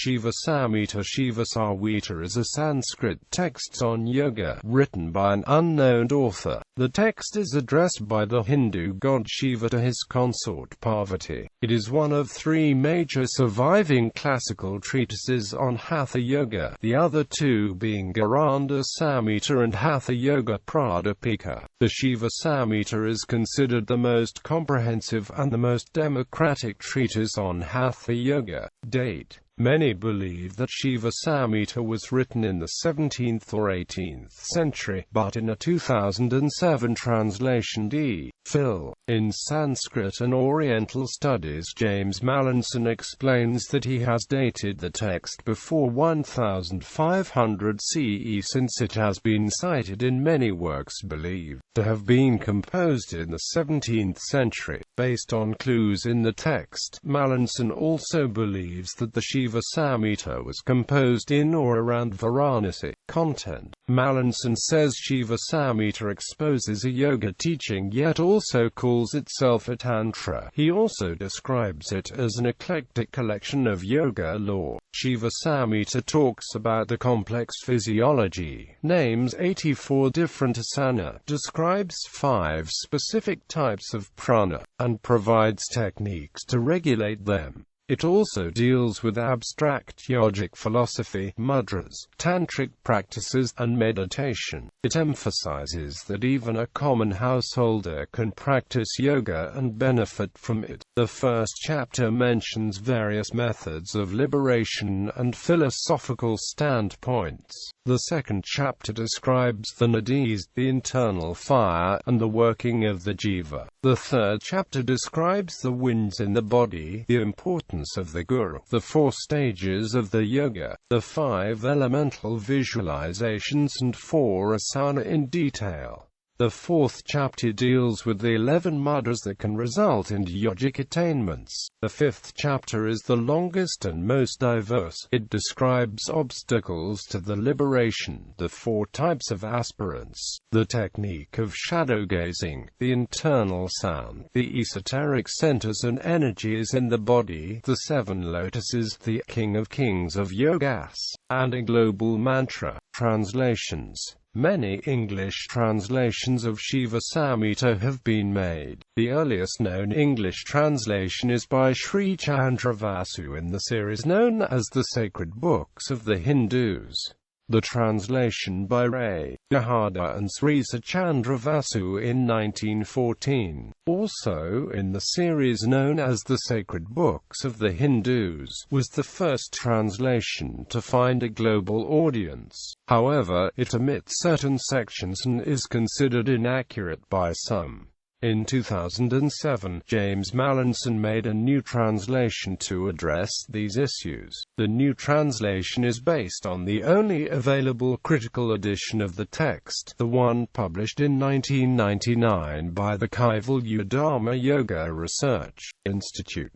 Shiva Samhita. Shiva Samhita is a Sanskrit text on yoga, written by an unknown author. The text is addressed by the Hindu god Shiva to his consort Parvati. It is one of three major surviving classical treatises on Hatha yoga, the other two being Gheranda Samhita and Hatha yoga Pradipika. The Shiva Samhita is considered the most comprehensive and the most democratic treatise on Hatha yoga. Date: many believe that Shiva Samhita was written in the 17th or 18th century, but in a 2007 translation D. Phil. In Sanskrit and Oriental Studies, James Mallinson explains that he has dated the text before 1500 CE, since it has been cited in many works believed to have been composed in the 17th century. Based on clues in the text, Mallinson also believes that the Shiva Samhita was composed in or around Varanasi. Content: Mallinson says Shiva Samhita exposes a yoga teaching yet also calls itself a tantra. He also describes it as an eclectic collection of yoga lore. Shiva Samhita talks about the complex physiology, names 84 different asana, describes 5 specific types of prana, and provides techniques to regulate them. It also deals with abstract yogic philosophy, mudras, tantric practices, and meditation. It emphasizes that even a common householder can practice yoga and benefit from it. The first chapter mentions various methods of liberation and philosophical standpoints. The second chapter describes the nadis, the internal fire, and the working of the jiva. The third chapter describes the winds in the body, the importance of the guru, the 4 stages of the yoga, the 5 elemental visualizations, and 4 asana in detail. The fourth chapter deals with the 11 mudras that can result in yogic attainments. The fifth chapter is the longest and most diverse. It describes obstacles to the liberation, the 4 types of aspirants, the technique of shadow gazing, the internal sound, the esoteric centers and energies in the body, the 7 lotuses, the King of Kings of Yogas, and a global mantra. Translations: many English translations of Shiva Samhita have been made. The earliest known English translation is by Sri Chandra Vasu in the series known as the Sacred Books of the Hindus. The translation by Ray Gheranda and Sri Chandra Vasu in 1914, also in the series known as the Sacred Books of the Hindus, was the first translation to find a global audience. However, it omits certain sections and is considered inaccurate by some. In 2007, James Mallinson made a new translation to address these issues. The new translation is based on the only available critical edition of the text, the one published in 1999 by the Kaivalya Dharma Yoga Research Institute.